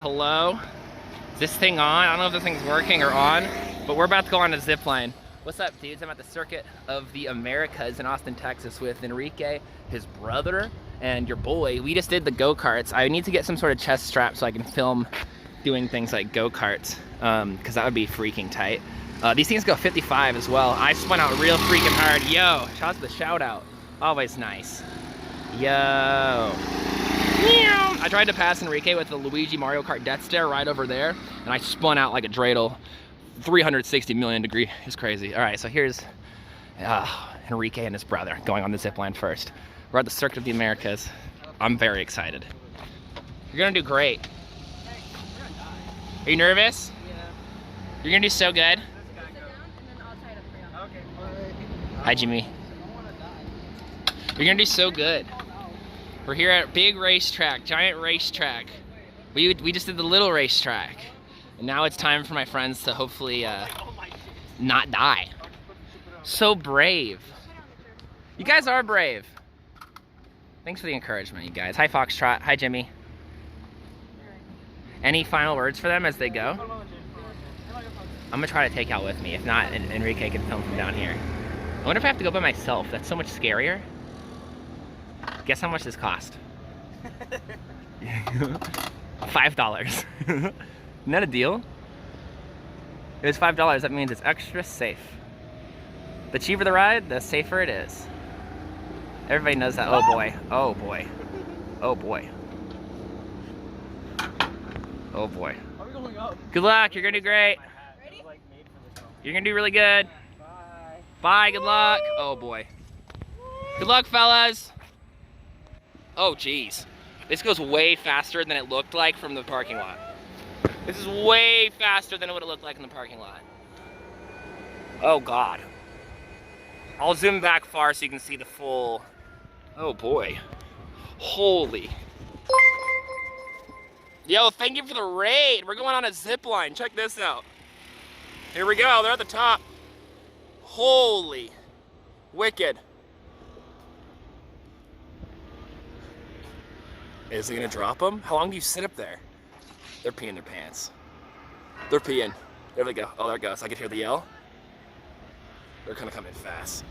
Hello? Is this thing on? I don't know if this thing's working or on, but we're about to go on a zip line. What's up, dudes? I'm at the Circuit of the Americas in Austin, Texas with Enrique, his brother, and your boy. We just did the go-karts. I need to get some sort of chest strap so I can film doing things like go-karts, because that would be freaking tight. These things go 55 as well. I spun out real freaking hard. Yo, shout out to the shout out. Always nice. Yo. I tried to pass Enrique with the Luigi Mario Kart Death Stare right over there, and I spun out like a dreidel. 360 million degree. It's crazy. All right, so here's Enrique and his brother going on the zip line first. We're at the Circuit of the Americas. I'm very excited. You're gonna do great. Are you nervous? Yeah. You're gonna do so good. Hi, Jimmy. You're gonna do so good. We're here at big racetrack, giant racetrack. We just did the little racetrack. And now it's time for my friends to hopefully not die. So brave. You guys are brave. Thanks for the encouragement, you guys. Hi, Foxtrot. Hi, Jimmy. Any final words for them as they go? I'm gonna try to take out with me. If not, Enrique can film from down here. I wonder if I have to go by myself. That's so much scarier. Guess how much this cost? $5. Isn't that a deal? It was $5. That means it's extra safe. The cheaper the ride, the safer it is. Everybody knows that. Oh boy. Oh boy. Oh boy. Oh boy. Are we going up? Good luck. You're gonna do great. Ready? You're gonna do really good. Bye. Bye. Good luck. Oh boy. Good luck, fellas. Oh geez. This goes way faster than it looked like from the parking lot. This is way faster than what it looked like in the parking lot. Oh God. I'll zoom back far so you can see the full. Oh boy. Holy. Yo, thank you for the raid. We're going on a zip line. Check this out. Here we go. They're at the top. Holy. Wicked. Is it gonna drop them? How long do you sit up there? They're peeing their pants. They're peeing. There they go. Oh, there it goes. I can hear the yell. They're gonna come in fast.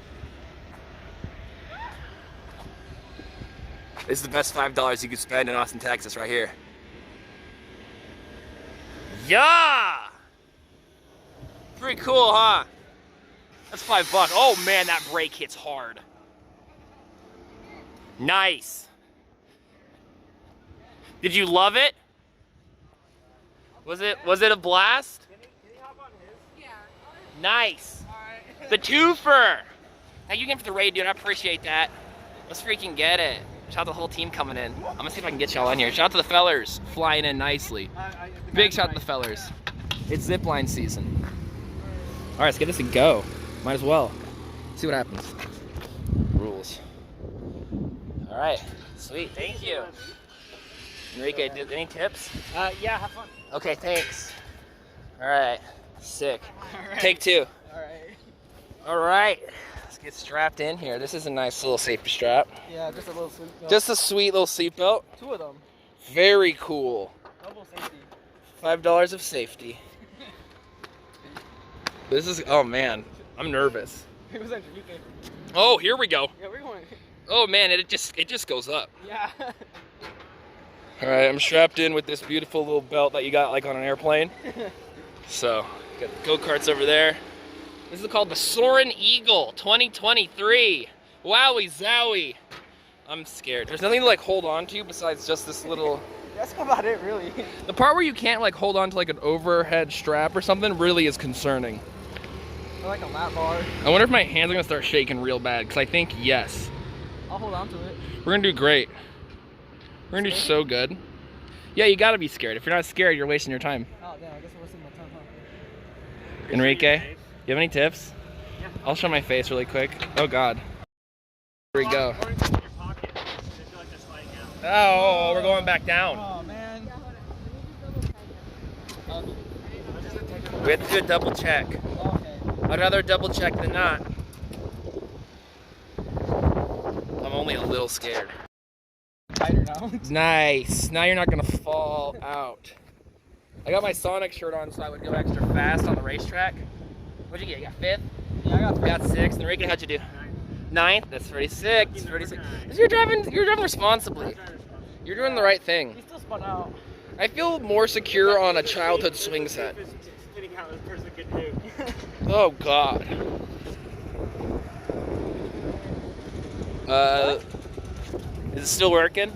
This is the best $5 you could spend in Austin, Texas, right here. Yeah! Pretty cool, huh? That's $5. Oh man, that brake hits hard. Nice. Did you love it? Was it a blast? Can he hop on his? Yeah. Nice. Alright. The twofer. Thank you again for the raid, dude. I appreciate that. Let's freaking get it. Shout out to the whole team coming in. I'm gonna see if I can get y'all in here. Shout out to the fellers flying in nicely. Big shout out to the fellers. It's zipline season. All right, let's get this a go. Might as well. See what happens. Rules. All right, sweet. Thank you. Enrique, any tips? Yeah, have fun. Okay, thanks. All right, sick. All right. Take two. Alright. All right, let's get strapped in here. This is a nice little safety strap. Yeah, just a little seatbelt. Just a sweet little seatbelt. two of them. Very cool. Double safety. $5 of safety. This is, oh man, I'm nervous. It was Enrique. Oh, here we go. Yeah, we're going. Oh man, it just goes up. Yeah. All right, I'm strapped in with this beautiful little belt that you got like on an airplane. So, got the go-karts over there. This is called the Soaring Eagle 2023. Wowie zowie. I'm scared. There's nothing to like hold on to besides just this little. That's about it, really. The part where you can't like hold on to like an overhead strap or something really is concerning. Or like a lap bar. I wonder if my hands are gonna start shaking real bad, because I think yes. I'll hold on to it. We're gonna do great. We're gonna do so good. Yeah, you gotta be scared. If you're not scared, you're wasting your time. Oh, damn, I guess we're wasting my time, huh? Enrique, you have any tips? Yeah. I'll show my face really quick. Oh God. Here we go. Oh, we're going back down. Oh, man. We have to do a double check. Okay. I'd rather double check than not. I'm only a little scared. Tighter now. Nice. Now you're not gonna fall out. I got my Sonic shirt on so I would go extra fast on the racetrack. What'd you get? You got 5th? Yeah, I got You got 6th. And Enrique, how'd you do? 9th. That's pretty sick. It's pretty sick. You're driving responsibly. You're doing the right thing. He still spun out. I feel more secure on a childhood swing set. Fitting how this person could do. Oh God. Is it still working?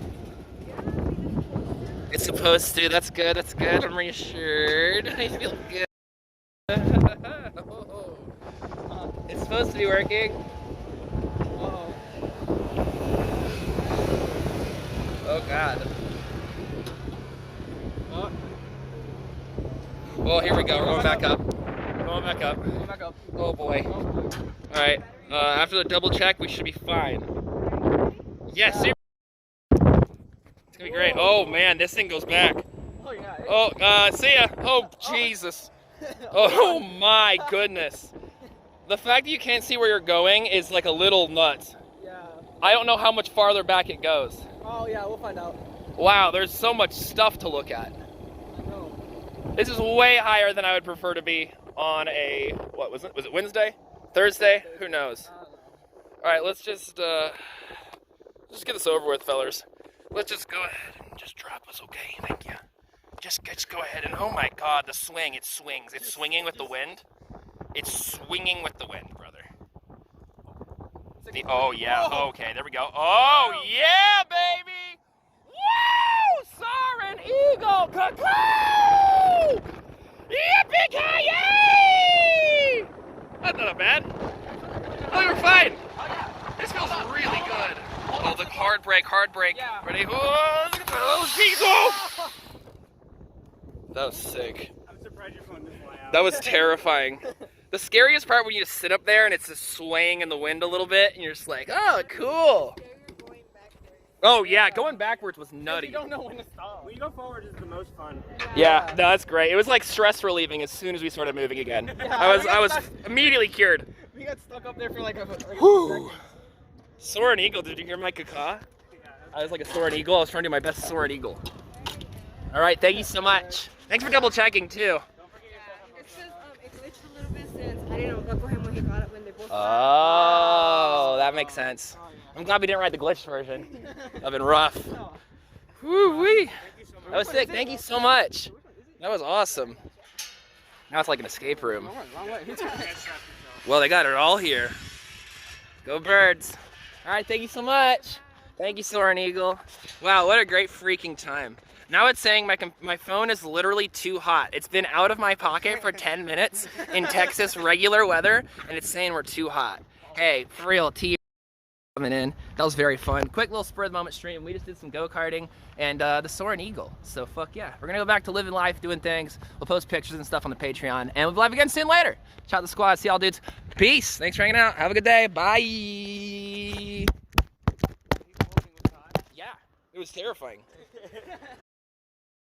It's supposed to. That's good. That's good. I'm reassured. I feel good. It's supposed to be working. Uh-oh. Oh God. Oh. Well, here we go. We're going back up. Going back up. Go back up. Oh boy. All right. After the double check, we should be fine. Yes. It's gonna be great. Oh man, this thing goes back. Oh yeah. Oh, see ya. Oh Jesus. Oh my goodness. The fact that you can't see where you're going is like a little nuts. Yeah. I don't know how much farther back it goes. Oh yeah, we'll find out. Wow, there's so much stuff to look at. I know. This is way higher than I would prefer to be on a, what was it? Was it Wednesday? Thursday? Who knows? I don't know. All right, let's just get this over with, fellers. Let's just go ahead and just drop us, okay? Thank you. Just go ahead and, oh my God, the swing, it swings. It's swinging with the wind. It's swinging with the wind, brother. Oh yeah, okay, there we go. Oh yeah, baby! Woo! Soaring Eagle! Cuckoo! Yippee-ki-yay! That's not bad. Oh, you're fine. This feels really good. Oh, the hard brake. Yeah. Ready? Oh, look at those jeez. Oh! That was sick. I'm surprised your phone didn't fly out. That was terrifying. The scariest part when you just sit up there and it's just swaying in the wind a little bit and you're just like, oh, cool. Oh yeah, going backwards was nutty. You don't know when to stop. When you go forward is the most fun. Yeah, no, that's great. It was like stress relieving as soon as we started moving again. Yeah, I was immediately cured. We got stuck up there for like a Whew. Soaring Eagle, did you hear my caca? I was like a Soaring Eagle. I was trying to do my best Soaring Eagle. All right, thank you so much. Thanks for double checking too. It says it glitched a little bit since I didn't buckle him when he got it when they both. Oh, that makes sense. I'm glad we didn't ride the glitched version. That'd been rough. Woo wee. That was sick. Thank you so much. That was awesome. Now it's like an escape room. Well, they got it all here. Go birds. All right, thank you so much. Thank you, Soaring Eagle. Wow, what a great freaking time. Now it's saying my phone is literally too hot. It's been out of my pocket for 10 minutes in Texas regular weather, and it's saying we're too hot. Hey, for real, T coming in. That was very fun. Quick little spur of the moment stream. We just did some go-karting and the Soaring Eagle. So fuck yeah. We're gonna go back to living life, doing things. We'll post pictures and stuff on the Patreon, and we'll be live again soon later. Shout out the squad. See y'all dudes. Peace. Thanks for hanging out. Have a good day. Bye. Yeah, it was terrifying.